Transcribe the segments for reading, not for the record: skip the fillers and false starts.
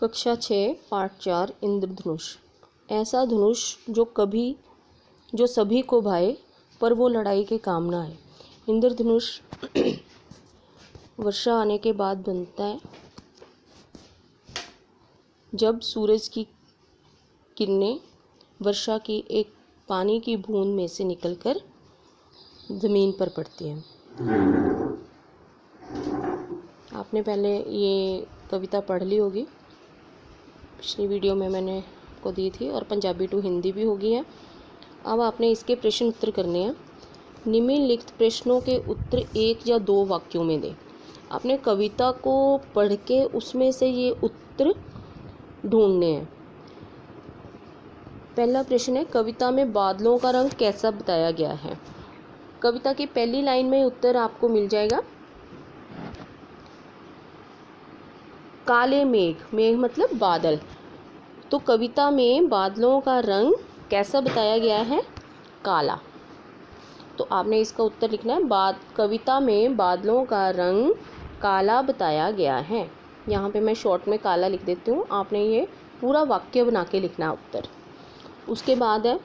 कक्षा 6 पाठ 4 इंद्रधनुष। ऐसा धनुष जो सभी को भाए पर वो लड़ाई के काम ना आए। इंद्रधनुष वर्षा आने के बाद बनता है जब सूरज की किरणें वर्षा की एक पानी की बूंद में से निकलकर ज़मीन पर पड़ती हैं। आपने पहले ये कविता पढ़ ली होगी, पिछली वीडियो में मैंने आपको दी थी, और पंजाबी टू हिंदी भी होगी है। अब आपने इसके प्रश्न उत्तर करने हैं। निम्नलिखित प्रश्नों के उत्तर 1 या 2 वाक्यों में दें। आपने कविता को पढ़ के उसमें से ये उत्तर ढूंढने हैं। पहला प्रश्न है, कविता में बादलों का रंग कैसा बताया गया है। कविता की पहली लाइन में उत्तर आपको मिल जाएगा, काले मेघ। मेघ मतलब बादल। तो कविता में बादलों का रंग कैसा बताया गया है, काला। तो आपने इसका उत्तर लिखना है, कविता में बादलों का रंग काला बताया गया है। यहाँ पे मैं शॉर्ट में काला लिख देती हूँ, आपने ये पूरा वाक्य बना के लिखना है उत्तर। उसके बाद है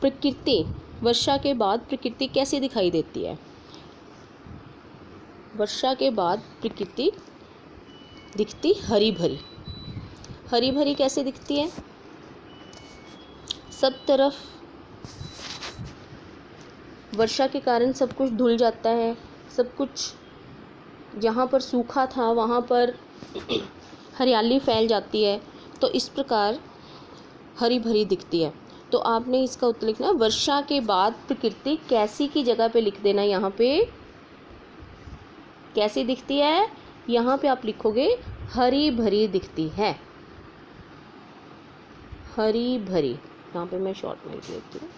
प्रकृति। वर्षा के बाद प्रकृति कैसी दिखाई देती है। वर्षा के बाद प्रकृति दिखती हरी भरी। हरी भरी कैसे दिखती है, सब तरफ वर्षा के कारण सब कुछ धुल जाता है, सब कुछ जहाँ पर सूखा था वहाँ पर हरियाली फैल जाती है, तो इस प्रकार हरी भरी दिखती है। तो आपने इसका उत्तर लिखना है, वर्षा के बाद प्रकृति कैसी की जगह पे लिख देना। यहाँ पे कैसी दिखती है, यहाँ पे आप लिखोगे हरी भरी दिखती है। हरी भरी, यहाँ पे मैं शॉर्ट में लिख लेती हूँ।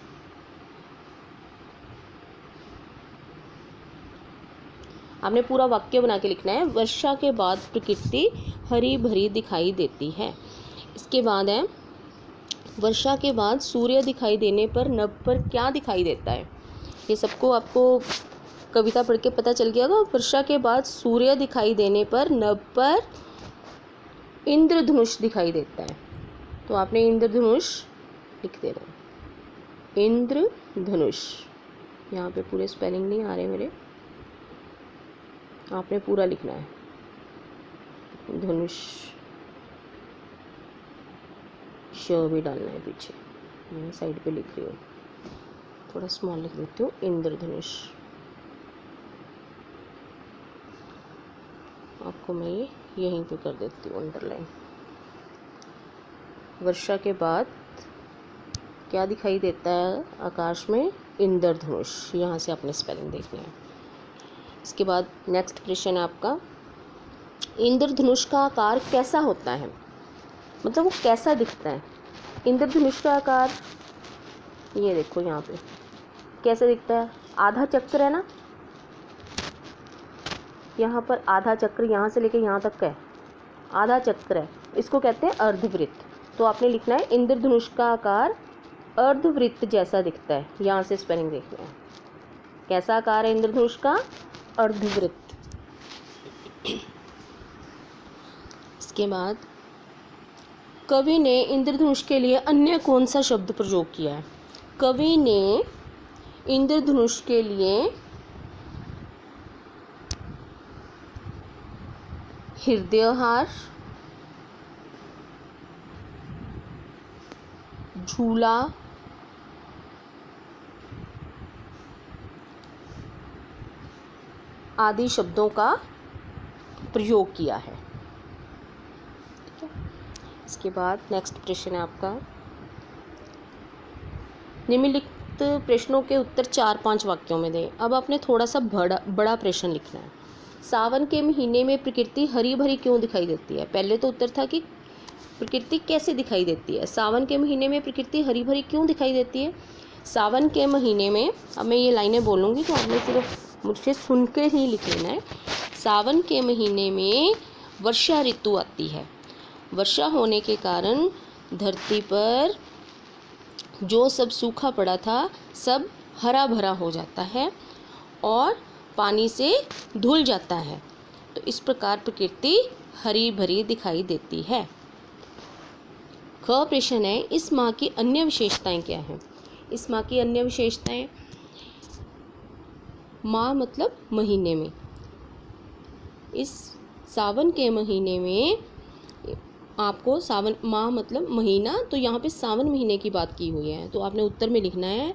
आपने पूरा वाक्य बना के लिखना है, वर्षा के बाद प्रकृति हरी भरी दिखाई देती है। इसके बाद है, वर्षा के बाद सूर्य दिखाई देने पर नभ पर क्या दिखाई देता है। ये सबको आपको कविता पढ़ के पता चल गया होगा। वर्षा के बाद सूर्य दिखाई देने पर नभ पर इंद्रधनुष दिखाई देता है। तो आपने इंद्रधनुष लिख देना, इंद्रधनुष। यहाँ पे पूरे स्पेलिंग नहीं आ रहे मेरे, आपने पूरा लिखना है, धनुष। श भी डालना है पीछे, मैं साइड पे लिख रही हूँ, थोड़ा स्मॉल लिख देती हूँ, इंद्रधनुष। आपको मैं ये यहीं पे कर देती हूँ अंडरलाइन। वर्षा के बाद क्या दिखाई देता है आकाश में, इंद्रधनुष। यहाँ से आपने स्पेलिंग देखना है। इसके बाद नेक्स्ट प्रश्न है आपका, इंद्रधनुष का आकार कैसा होता है, मतलब वो कैसा दिखता है। इंद्रधनुष का आकार ये देखो, यहाँ पे कैसे दिखता है, आधा चक्र है ना, यहाँ पर आधा चक्र, यहाँ से लेके यहाँ तक का है, आधा चक्र है, इसको कहते हैं अर्धवृत्त। तो आपने लिखना है, इंद्रधनुष का आकार अर्धवृत्त जैसा दिखता है। यहाँ से स्पेलिंग देखना है, कैसा आकार है इंद्रधनुष का, अर्धवृत्त। इसके बाद कवि ने इंद्रधनुष के लिए अन्य कौन सा शब्द प्रयोग किया है। कवि ने इंद्रधनुष के लिए हृदयहार, झूला, आदि शब्दों का प्रयोग किया है। ठीक है। इसके बाद नेक्स्ट प्रश्न है आपका, निम्नलिखित प्रश्नों के उत्तर 4-5 वाक्यों में दें। अब आपने थोड़ा सा बड़ा प्रश्न लिखना है। सावन के महीने में प्रकृति हरी भरी क्यों दिखाई देती है। पहले तो उत्तर था कि प्रकृति कैसे दिखाई देती है, सावन के महीने में प्रकृति हरी भरी क्यों दिखाई देती है। सावन के महीने में, अब मैं ये लाइनें बोलूँगी तो आपने सिर्फ मुझसे सुन के ही लिख लेना है। सावन के महीने में वर्षा ऋतु आती है। वर्षा होने के कारण धरती पर जो सब सूखा पड़ा था सब हरा भरा हो जाता है और पानी से धुल जाता है। तो इस प्रकार प्रकृति हरी भरी दिखाई देती है। ख प्रश्न है, इस माह की अन्य विशेषताएं क्या हैं? इस माह की अन्य विशेषताएं, माह मतलब महीने में, इस सावन के महीने में आपको, सावन माह मतलब महीना, तो यहाँ पे सावन महीने की बात की हुई है, तो आपने उत्तर में लिखना है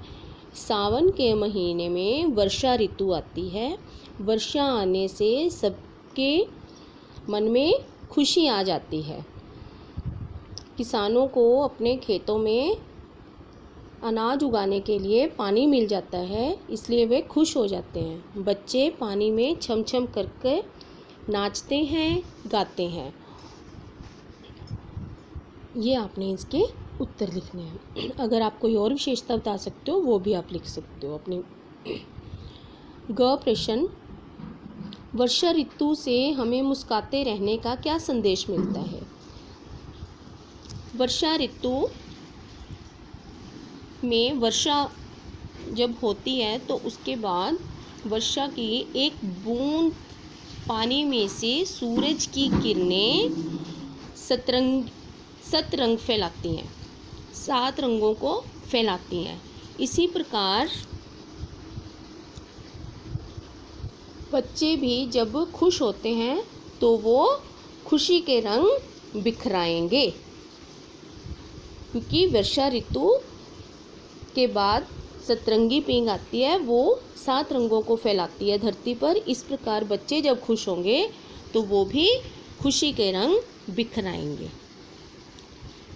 सावन के महीने में वर्षा ऋतु आती है। वर्षा आने से सबके मन में खुशी आ जाती है। किसानों को अपने खेतों में अनाज उगाने के लिए पानी मिल जाता है, इसलिए वे खुश हो जाते हैं। बच्चे पानी में छम छम करके नाचते हैं, गाते हैं। ये आपने इसके उत्तर लिखने हैं। अगर आप कोई और विशेषता बता सकते हो वो भी आप लिख सकते हो अपने। ग प्रश्न, वर्षा ऋतु से हमें मुस्कुराते रहने का क्या संदेश मिलता है? वर्षा ऋतु में वर्षा जब होती है तो उसके बाद वर्षा की एक बूंद पानी में से सूरज की किरणें सतरंग फैलाती हैं, 7 रंगों को फैलाती हैं। इसी प्रकार बच्चे भी जब खुश होते हैं तो वो खुशी के रंग बिखराएंगे, क्योंकि वर्षा ऋतु के बाद सतरंगी पींग आती है, वो 7 रंगों को फैलाती है धरती पर। इस प्रकार बच्चे जब खुश होंगे तो वो भी खुशी के रंग बिखराएंगे।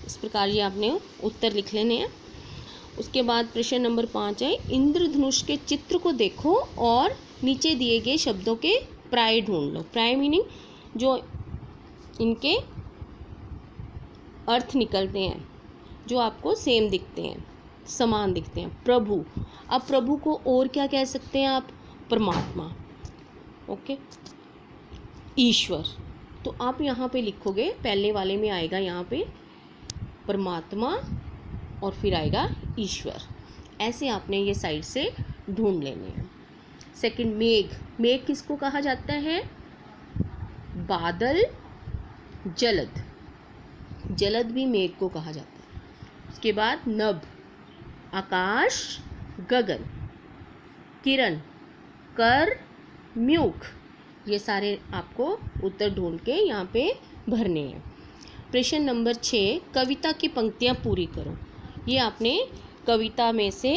इस प्रकार ये आपने उत्तर लिख लेने हैं। उसके बाद प्रश्न नंबर 5 है, इंद्रधनुष के चित्र को देखो और नीचे दिए गए शब्दों के प्राय ढूंढ लो। प्राय मीनिंग जो इनके अर्थ निकलते हैं, जो आपको सेम दिखते हैं, समान दिखते हैं। प्रभु, अब प्रभु को और क्या कह सकते हैं आप? परमात्मा। ओके, ईश्वर। तो आप यहाँ पे लिखोगे, पहले वाले में आएगा यहाँ पे परमात्मा और फिर आएगा ईश्वर। ऐसे आपने ये साइड से ढूंढ लेने हैं। सेकंड, मेघ। मेघ किसको कहा जाता है? बादल, जलद। जलद भी मेघ को कहा जाता है। उसके बाद नभ, आकाश, गगन। किरण, कर, म्यूख। ये सारे आपको उत्तर ढूंढ के यहाँ पे भरने हैं। प्रश्न नंबर 6, कविता की पंक्तियाँ पूरी करो। ये आपने कविता में से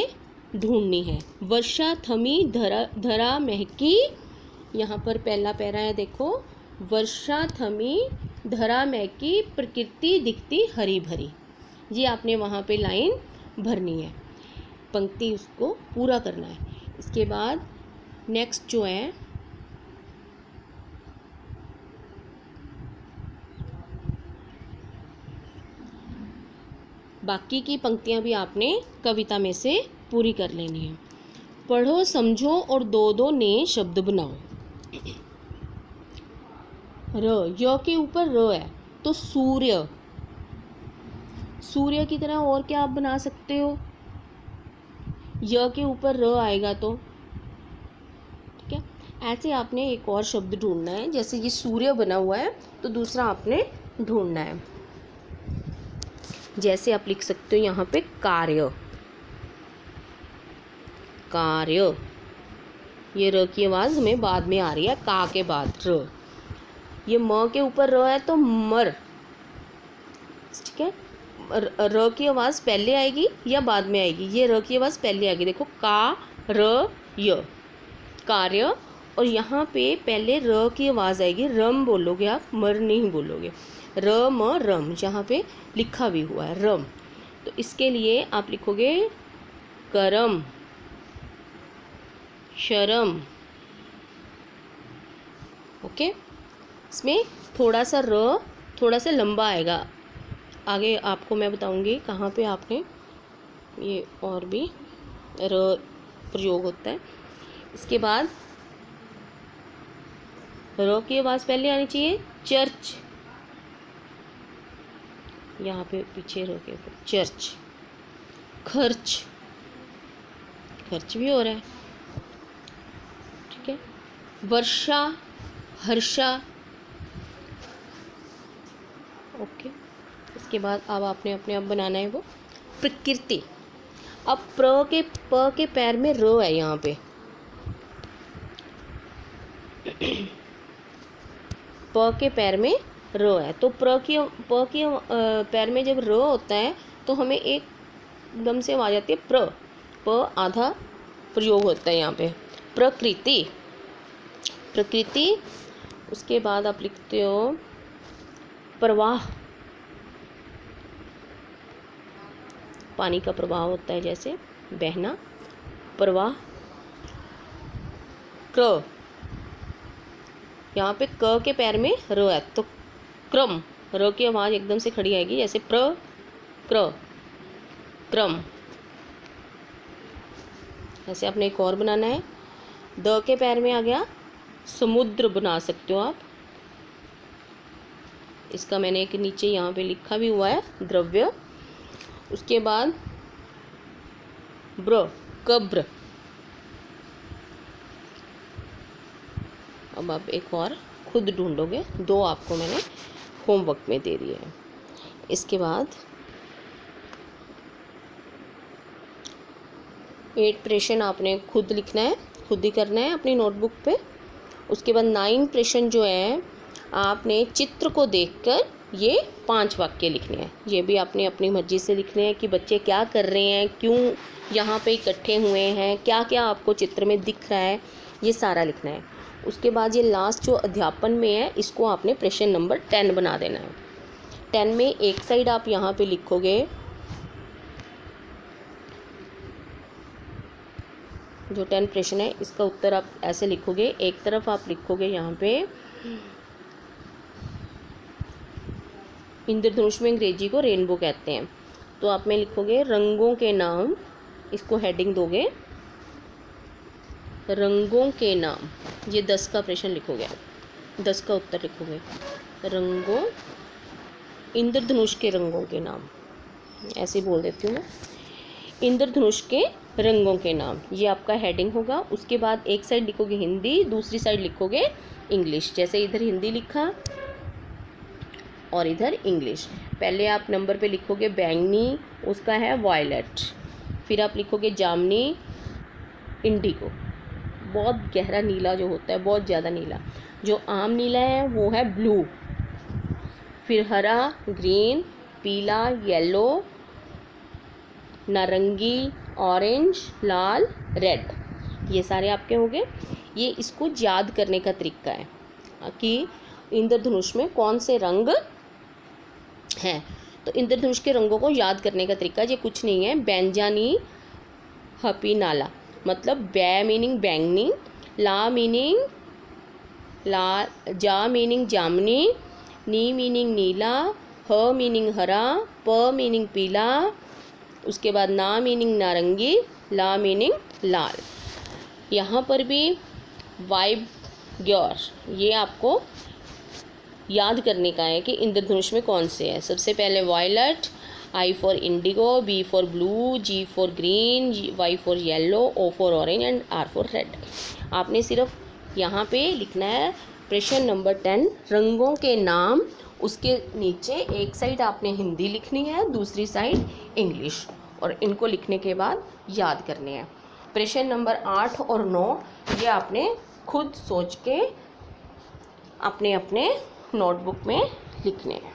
ढूंढनी है। वर्षा थमी धरा महकी, यहाँ पर पहला पैरा है, देखो। वर्षा थमी धरा महकी, प्रकृति दिखती हरी भरी। ये आपने वहाँ पे लाइन भरनी है, पंक्ति उसको पूरा करना है। इसके बाद नेक्स्ट जो है, बाकी की पंक्तियां भी आपने कविता में से पूरी कर लेनी है। पढ़ो, समझो और दो दो नए शब्द बनाओ। र, य के ऊपर र है तो सूर्य। सूर्य की तरह और क्या आप बना सकते हो? य के ऊपर र आएगा तो, ठीक है। ऐसे आपने एक और शब्द ढूंढना है। जैसे ये सूर्य बना हुआ है तो दूसरा आपने ढूंढना है। जैसे आप लिख सकते हो यहाँ पे कार्य। कार्य, ये र की आवाज़ हमें बाद में आ रही है, का के बाद र। ये म के ऊपर र है तो मर, ठीक है। र की आवाज़ पहले आएगी या बाद में आएगी? ये र की आवाज़ पहले आएगी, देखो, का र य, कार्य। और यहाँ पे पहले र की आवाज़ आएगी, रम बोलोगे आप, मर नहीं बोलोगे। र म रम, जहाँ पे लिखा भी हुआ है रम। तो इसके लिए आप लिखोगे करम, शरम। ओके, इसमें थोड़ा सा र थोड़ा सा लंबा आएगा, आगे आपको मैं बताऊंगी कहाँ पे आपने ये और भी र प्रयोग होता है। इसके बाद र की आवाज़ पहले आनी चाहिए, चर्च। यहाँ पे पीछे र के ऊपर चर्च। खर्च, खर्च भी हो रहा है, ठीक है। वर्षा, हर्षा। ओके, इसके बाद अब आपने अपने आप बनाना है वो प्रकृति। अब प के पैर में र है यहाँ पे, प के पैर में र है, तो प की पैर में जब र होता है तो हमें एकदम से आवाज आती है प्र, प आधा प्रयोग होता है यहाँ पे, प्रकृति, प्रकृति। उसके बाद आप लिखते हो प्रवाह, पानी का प्रवाह होता है जैसे बहना, प्रवाह। क, यहाँ पे क के पैर में र है तो क्रम, र की आवाज़ एकदम से खड़ी आएगी जैसे प्र, क्र, क्रम। ऐसे आपने एक और बनाना है। द के पैर में आ गया समुद्र, बना सकते हो आप, इसका मैंने एक नीचे यहाँ पे लिखा भी हुआ है द्रव्य। उसके बाद ब्र, कब्र। अब आप एक और खुद ढूंढोगे, दो आपको मैंने होमवर्क में दे दिए हैं। इसके बाद 8 प्रश्न आपने खुद लिखना है, खुद ही करना है अपनी नोटबुक पे। उसके बाद 9 प्रश्न जो है आपने चित्र को देखकर ये 5 वाक्य लिखने हैं। ये भी आपने अपनी मर्जी से लिखने हैं कि बच्चे क्या कर रहे हैं, क्यों यहाँ पे इकट्ठे हुए हैं, क्या क्या आपको चित्र में दिख रहा है, ये सारा लिखना है। उसके बाद ये लास्ट जो अध्यापन में है, इसको आपने प्रश्न नंबर 10 बना देना है। 10 में एक साइड आप यहाँ पे लिखोगे जो 10 प्रश्न है, इसका उत्तर आप ऐसे लिखोगे। एक तरफ आप लिखोगे यहाँ पे इंद्रधनुष में अंग्रेजी को रेनबो कहते हैं, तो आप में लिखोगे रंगों के नाम, इसको हेडिंग दोगे रंगों के नाम। ये 10 का प्रश्न लिखोगे, 10 का उत्तर लिखोगे। रंगों, इंद्रधनुष के रंगों के नाम, ऐसे बोल देती हूँ मैं, इंद्रधनुष के रंगों के नाम, ये आपका हेडिंग होगा। उसके बाद एक साइड लिखोगे हिंदी, दूसरी साइड लिखोगे इंग्लिश। जैसे इधर हिंदी लिखा और इधर इंग्लिश। पहले आप नंबर पे लिखोगे बैंगनी, उसका है वायलेट। फिर आप लिखोगे जामनी, इंडिगो, बहुत गहरा नीला जो होता है, बहुत ज़्यादा नीला। जो आम नीला है वो है ब्लू। फिर हरा, ग्रीन, पीला, येलो, नारंगी, ऑरेंज, लाल, रेड, ये सारे आपके हो गए। ये इसको याद करने का तरीका है कि इंद्रधनुष में कौन से रंग हैं। तो इंद्रधनुष के रंगों को याद करने का तरीका ये कुछ नहीं है। बैंजानी, हपी, नाला, मतलब बै मीनिंग बैंगनी, ला मीनिंग ला, जा मीनिंग जामनी, नी मीनिंग नीला, ह मीनिंग हरा, प मीनिंग पीला, उसके बाद ना मीनिंग नारंगी, ला मीनिंग लाल। यहाँ पर भी वाइब ग्योर, ये आपको याद करने का है कि इंद्रधनुष में कौन से है। सबसे पहले violet, I for indigo, B for blue, G for green, Y for yellow, O for orange and R for red. आपने सिर्फ यहाँ पे लिखना है प्रश्न नंबर 10 रंगों के नाम। उसके नीचे एक साइड आपने हिंदी लिखनी है, दूसरी साइड इंग्लिश, और इनको लिखने के बाद याद करने हैं। प्रश्न नंबर 8 और 9 ये आपने खुद सोच के अपने अपने नोटबुक में लिखने हैं।